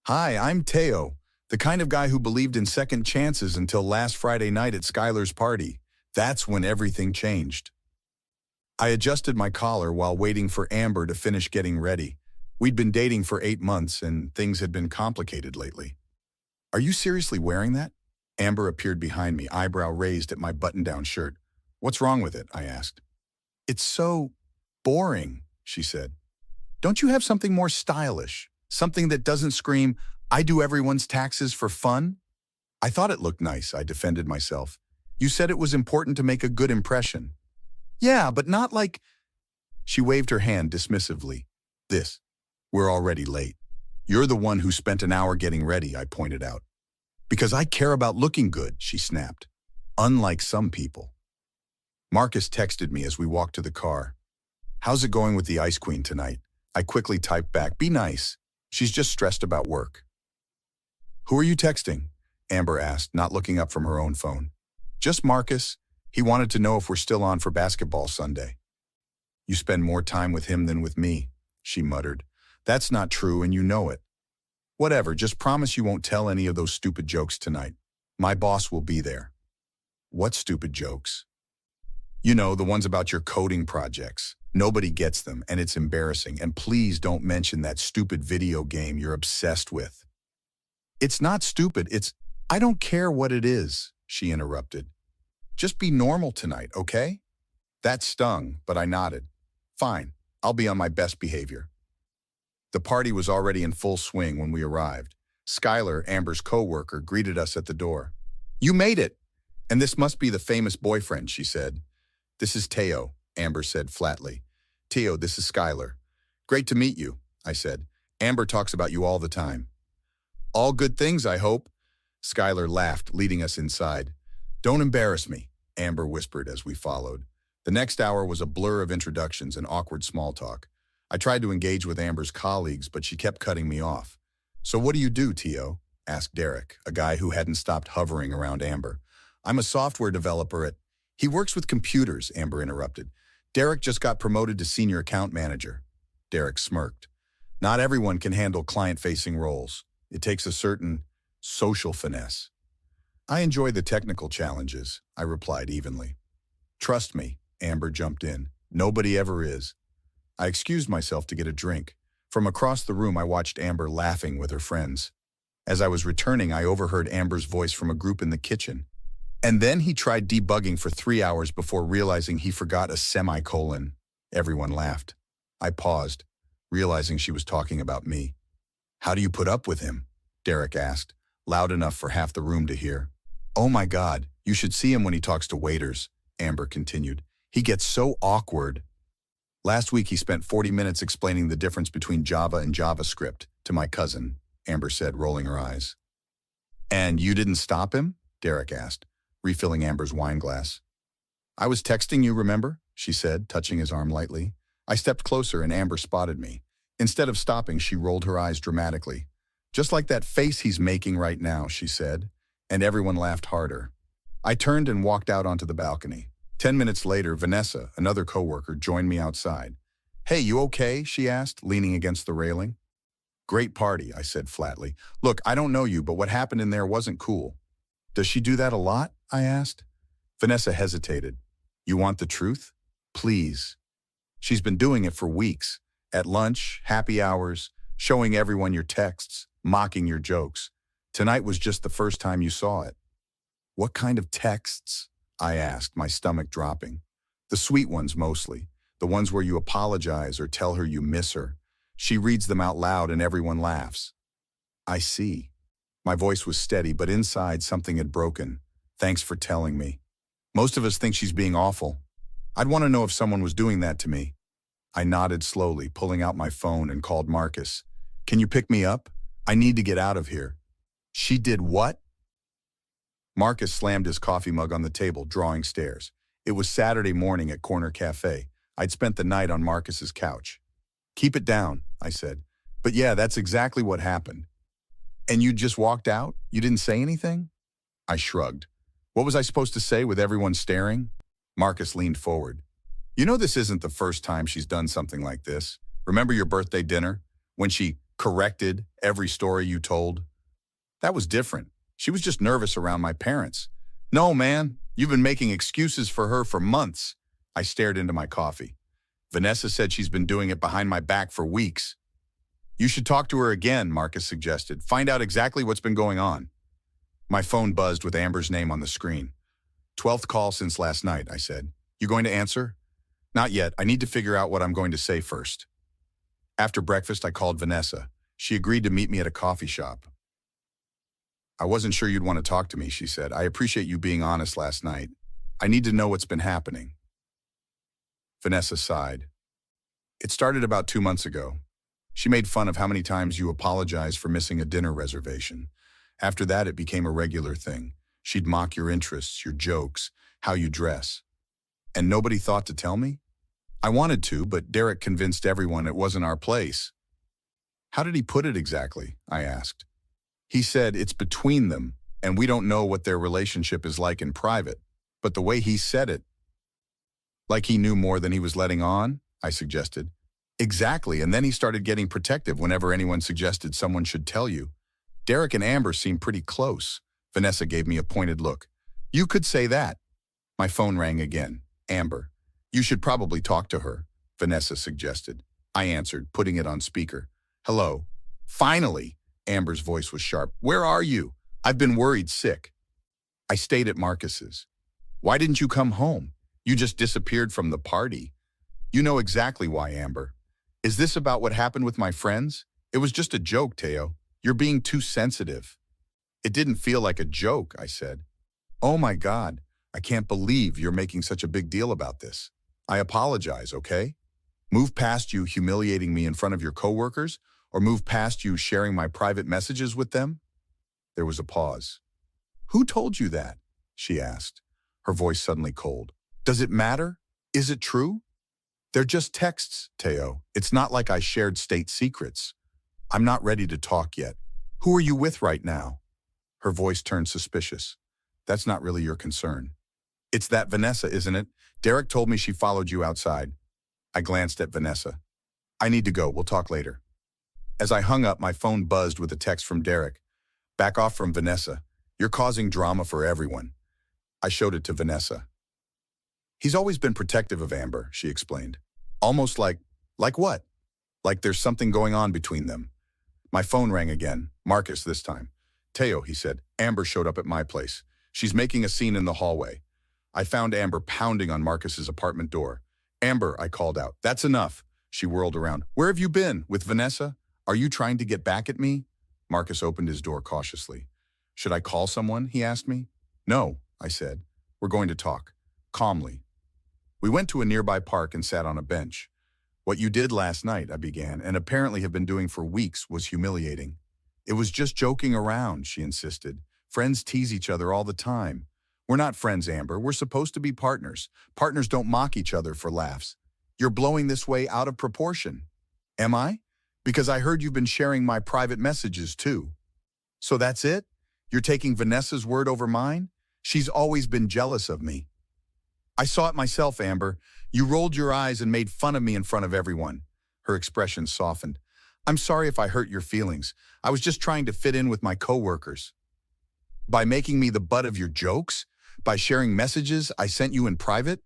Hi, I'm Teo, the kind of guy who believed in second chances until last Friday night at Skylar's party. That's when everything changed. I adjusted my collar while waiting for Amber to finish getting ready. We'd been dating for 8 months and things had been complicated lately. Are you seriously wearing that? Amber appeared behind me, eyebrow raised at my button-down shirt. What's wrong with it? I asked. It's so boring, she said. Don't you have something more stylish? Something that doesn't scream, I do everyone's taxes for fun? I thought it looked nice, I defended myself. You said it was important to make a good impression. Yeah, but not like… She waved her hand dismissively. We're already late. You're the one who spent an hour getting ready, I pointed out. Because I care about looking good, she snapped. Unlike some people. Marcus texted me as we walked to the car. How's it going with the Ice Queen tonight? I quickly typed back, be nice. She's just stressed about work. Who are you texting? Amber asked, not looking up from her own phone. Just Marcus. He wanted to know if we're still on for basketball Sunday. You spend more time with him than with me, she muttered. That's not true and you know it. Whatever, just promise you won't tell any of those stupid jokes tonight. My boss will be there. What stupid jokes? You know, the ones about your coding projects. Nobody gets them, and it's embarrassing. And please don't mention that stupid video game you're obsessed with. It's not stupid, I don't care what it is, she interrupted. Just be normal tonight, okay? That stung, but I nodded. Fine, I'll be on my best behavior. The party was already in full swing when we arrived. Skylar, Amber's co-worker, greeted us at the door. You made it! And this must be the famous boyfriend, she said. This is Teo, Amber said flatly. Teo, this is Skylar. Great to meet you, I said. Amber talks about you all the time. All good things, I hope. Skylar laughed, leading us inside. Don't embarrass me, Amber whispered as we followed. The next hour was a blur of introductions and awkward small talk. I tried to engage with Amber's colleagues, but she kept cutting me off. So what do you do, Teo? Asked Derek, a guy who hadn't stopped hovering around Amber. I'm a software developer at… He works with computers, Amber interrupted. Derek just got promoted to senior account manager. Derek smirked. Not everyone can handle client-facing roles. It takes a certain social finesse. I enjoy the technical challenges, I replied evenly. Trust me, Amber jumped in. Nobody ever is. I excused myself to get a drink. From across the room, I watched Amber laughing with her friends. As I was returning, I overheard Amber's voice from a group in the kitchen. And then he tried debugging for 3 hours before realizing he forgot a semicolon. Everyone laughed. I paused, realizing she was talking about me. How do you put up with him? Derek asked, loud enough for half the room to hear. Oh my God, you should see him when he talks to waiters, Amber continued. He gets so awkward. Last week he spent 40 minutes explaining the difference between Java and JavaScript to my cousin, Amber said, rolling her eyes. And you didn't stop him? Derek asked, refilling Amber's wine glass. I was texting you, remember? She said, touching his arm lightly. I stepped closer and Amber spotted me. Instead of stopping, she rolled her eyes dramatically. Just like that face he's making right now, she said, and everyone laughed harder. I turned and walked out onto the balcony. 10 minutes later, Vanessa, another coworker, joined me outside. Hey, you okay? She asked, leaning against the railing. Great party, I said flatly. Look, I don't know you, but what happened in there wasn't cool. Does she do that a lot? I asked. Vanessa hesitated. You want the truth? Please. She's been doing it for weeks. At lunch, happy hours, showing everyone your texts, mocking your jokes. Tonight was just the first time you saw it. What kind of texts? I asked, my stomach dropping. The sweet ones mostly. The ones where you apologize or tell her you miss her. She reads them out loud and everyone laughs. I see. My voice was steady, but inside something had broken. Thanks for telling me. Most of us think she's being awful. I'd want to know if someone was doing that to me. I nodded slowly, pulling out my phone and called Marcus. Can you pick me up? I need to get out of here. She did what? Marcus slammed his coffee mug on the table, drawing stares. It was Saturday morning at Corner Cafe. I'd spent the night on Marcus's couch. Keep it down, I said. But yeah, that's exactly what happened. And you just walked out? You didn't say anything? I shrugged. What was I supposed to say with everyone staring? Marcus leaned forward. You know this isn't the first time she's done something like this. Remember your birthday dinner? When she corrected every story you told. That was different. She was just nervous around my parents. No, man, you've been making excuses for her for months. I stared into my coffee. Vanessa said she's been doing it behind my back for weeks. You should talk to her again, Marcus suggested. Find out exactly what's been going on. My phone buzzed with Amber's name on the screen. 12th call since last night, I said. You going to answer? Not yet. I need to figure out what I'm going to say first. After breakfast, I called Vanessa. She agreed to meet me at a coffee shop. I wasn't sure you'd want to talk to me, she said. I appreciate you being honest last night. I need to know what's been happening. Vanessa sighed. It started about 2 months ago. She made fun of how many times you apologized for missing a dinner reservation. After that, it became a regular thing. She'd mock your interests, your jokes, how you dress. And nobody thought to tell me? I wanted to, but Derek convinced everyone it wasn't our place. How did he put it exactly? I asked. He said it's between them, and we don't know what their relationship is like in private. But the way he said it, like he knew more than he was letting on, I suggested. Exactly, and then he started getting protective whenever anyone suggested someone should tell you. Derek and Amber seemed pretty close. Vanessa gave me a pointed look. You could say that. My phone rang again. Amber. You should probably talk to her, Vanessa suggested. I answered, putting it on speaker. Hello. Finally, Amber's voice was sharp. Where are you? I've been worried sick. I stayed at Marcus's. Why didn't you come home? You just disappeared from the party. You know exactly why, Amber. Is this about what happened with my friends? It was just a joke, Teo. You're being too sensitive. It didn't feel like a joke, I said. Oh my God, I can't believe you're making such a big deal about this. I apologize, okay? Move past you humiliating me in front of your coworkers, or move past you sharing my private messages with them? There was a pause. Who told you that? She asked, her voice suddenly cold. Does it matter? Is it true? They're just texts, Teo. It's not like I shared state secrets. I'm not ready to talk yet. Who are you with right now? Her voice turned suspicious. That's not really your concern. It's that Vanessa, isn't it? Derek told me she followed you outside. I glanced at Vanessa. I need to go. We'll talk later. As I hung up, my phone buzzed with a text from Derek. Back off from Vanessa. You're causing drama for everyone. I showed it to Vanessa. He's always been protective of Amber, she explained. Almost like what? Like there's something going on between them. My phone rang again. Marcus this time. Teo, he said. Amber showed up at my place. She's making a scene in the hallway. I found Amber pounding on Marcus's apartment door. Amber, I called out. That's enough. She whirled around. Where have you been? With Vanessa? Are you trying to get back at me? Marcus opened his door cautiously. Should I call someone? He asked me. No, I said. We're going to talk. Calmly. We went to a nearby park and sat on a bench. What you did last night, I began, and apparently have been doing for weeks, was humiliating. It was just joking around, she insisted. Friends tease each other all the time. We're not friends, Amber. We're supposed to be partners. Partners don't mock each other for laughs. You're blowing this way out of proportion. Am I? Because I heard you've been sharing my private messages too. So that's it? You're taking Vanessa's word over mine? She's always been jealous of me. I saw it myself, Amber. You rolled your eyes and made fun of me in front of everyone. Her expression softened. I'm sorry if I hurt your feelings. I was just trying to fit in with my coworkers. By making me the butt of your jokes? By sharing messages I sent you in private?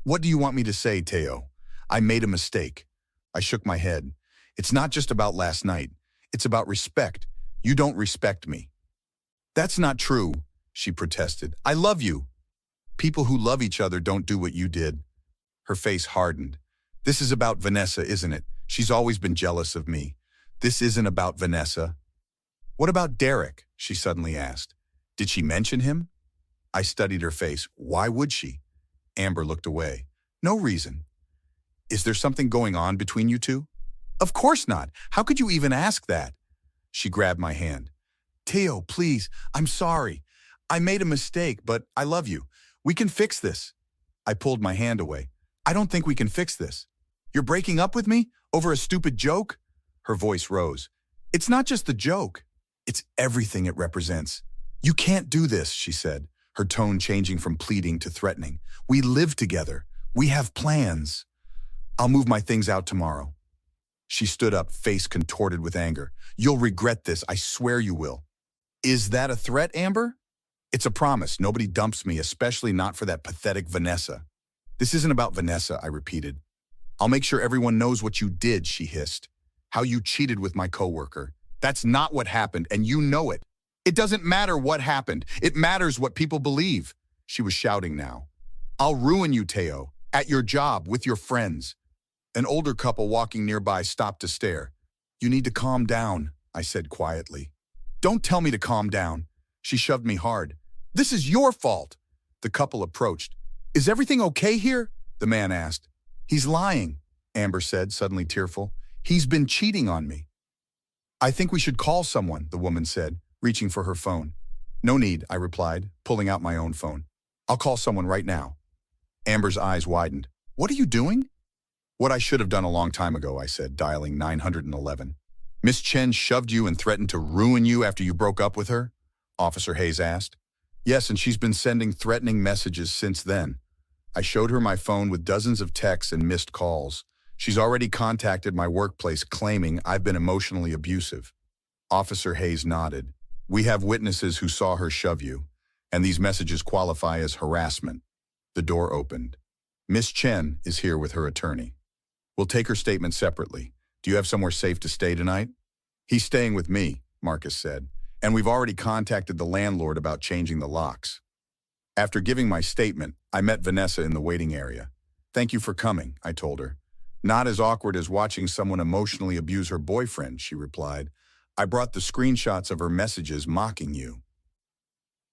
What do you want me to say, Teo? I made a mistake. I shook my head. It's not just about last night. It's about respect. You don't respect me. That's not true, she protested. I love you. People who love each other don't do what you did. Her face hardened. This is about Vanessa, isn't it? She's always been jealous of me. This isn't about Vanessa. What about Derek? She suddenly asked. Did she mention him? I studied her face. Why would she? Amber looked away. No reason. Is there something going on between you two? Of course not. How could you even ask that? She grabbed my hand. Teo, please, I'm sorry. I made a mistake, but I love you. We can fix this. I pulled my hand away. I don't think we can fix this. You're breaking up with me over a stupid joke? Her voice rose. It's not just the joke. It's everything it represents. You can't do this, she said, her tone changing from pleading to threatening. We live together. We have plans. I'll move my things out tomorrow. She stood up, face contorted with anger. You'll regret this, I swear you will. Is that a threat, Amber? It's a promise. Nobody dumps me, especially not for that pathetic Vanessa. This isn't about Vanessa, I repeated. I'll make sure everyone knows what you did, she hissed. How you cheated with my coworker. That's not what happened, and you know it. It doesn't matter what happened. It matters what people believe. She was shouting now. I'll ruin you, Teo. At your job, with your friends. An older couple walking nearby stopped to stare. You need to calm down, I said quietly. Don't tell me to calm down. She shoved me hard. This is your fault. The couple approached. Is everything okay here? The man asked. He's lying, Amber said, suddenly tearful. He's been cheating on me. I think we should call someone, the woman said, reaching for her phone. No need, I replied, pulling out my own phone. I'll call someone right now. Amber's eyes widened. What are you doing? What I should have done a long time ago, I said, dialing 911. Miss Chen shoved you and threatened to ruin you after you broke up with her? Officer Hayes asked. Yes, and she's been sending threatening messages since then. I showed her my phone with dozens of texts and missed calls. She's already contacted my workplace claiming I've been emotionally abusive. Officer Hayes nodded. We have witnesses who saw her shove you, and these messages qualify as harassment. The door opened. Miss Chen is here with her attorney. We'll take her statement separately. Do you have somewhere safe to stay tonight? He's staying with me, Marcus said, and we've already contacted the landlord about changing the locks. After giving my statement, I met Vanessa in the waiting area. Thank you for coming, I told her. Not as awkward as watching someone emotionally abuse her boyfriend, she replied. I brought the screenshots of her messages mocking you.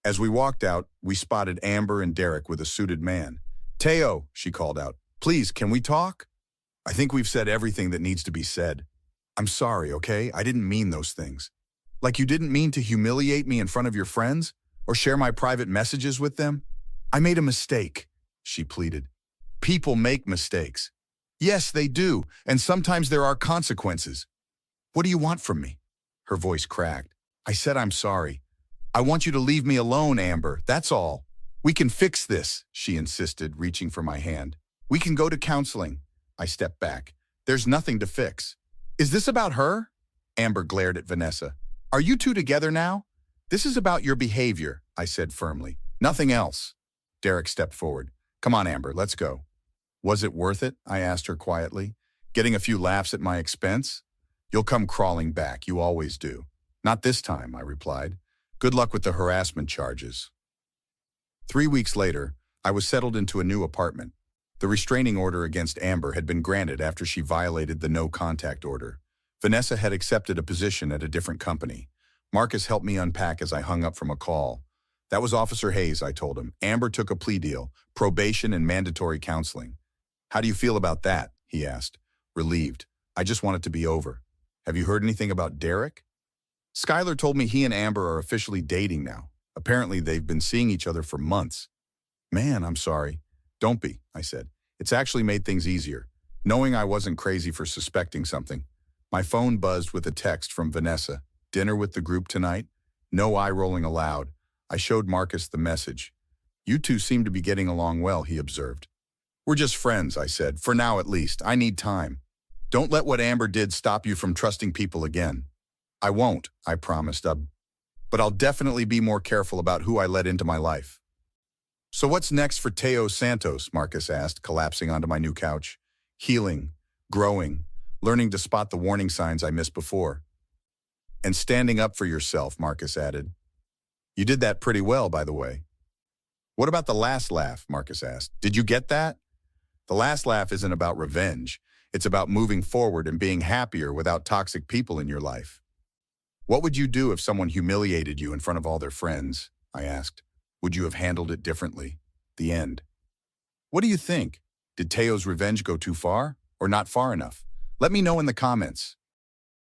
As we walked out, we spotted Amber and Derek with a suited man. Teo, she called out, please, can we talk? I think we've said everything that needs to be said. I'm sorry, okay? I didn't mean those things. Like you didn't mean to humiliate me in front of your friends or share my private messages with them? I made a mistake, she pleaded. People make mistakes. Yes, they do, and sometimes there are consequences. What do you want from me? Her voice cracked. I said I'm sorry. I want you to leave me alone, Amber, that's all. We can fix this, she insisted, reaching for my hand. We can go to counseling. I stepped back. There's nothing to fix. Is this about her? Amber glared at Vanessa. Are you two together now? This is about your behavior, I said firmly. Nothing else. Derek stepped forward. Come on, Amber, let's go. Was it worth it? I asked her quietly. Getting a few laughs at my expense? You'll come crawling back, you always do. Not this time, I replied. Good luck with the harassment charges. 3 weeks later, I was settled into a new apartment. The restraining order against Amber had been granted after she violated the no-contact order. Vanessa had accepted a position at a different company. Marcus helped me unpack as I hung up from a call. That was Officer Hayes, I told him. Amber took a plea deal, probation and mandatory counseling. How do you feel about that? He asked, relieved. I just want it to be over. Have you heard anything about Derek? Skylar told me he and Amber are officially dating now. Apparently, they've been seeing each other for months. Man, I'm sorry. Don't be, I said. It's actually made things easier, knowing I wasn't crazy for suspecting something. My phone buzzed with a text from Vanessa. Dinner with the group tonight? No eye-rolling allowed. I showed Marcus the message. You two seem to be getting along well, he observed. We're just friends, I said. For now, at least. I need time. Don't let what Amber did stop you from trusting people again. I won't, I promised. But I'll definitely be more careful about who I let into my life. So what's next for Teo Santos? Marcus asked, collapsing onto my new couch. Healing, growing, learning to spot the warning signs I missed before. And standing up for yourself, Marcus added. You did that pretty well, by the way. What about the last laugh? Marcus asked. Did you get that? The last laugh isn't about revenge. It's about moving forward and being happier without toxic people in your life. What would you do if someone humiliated you in front of all their friends? I asked. Would you have handled it differently? The end. What do you think? Did Teo's revenge go too far or not far enough? Let me know in the comments.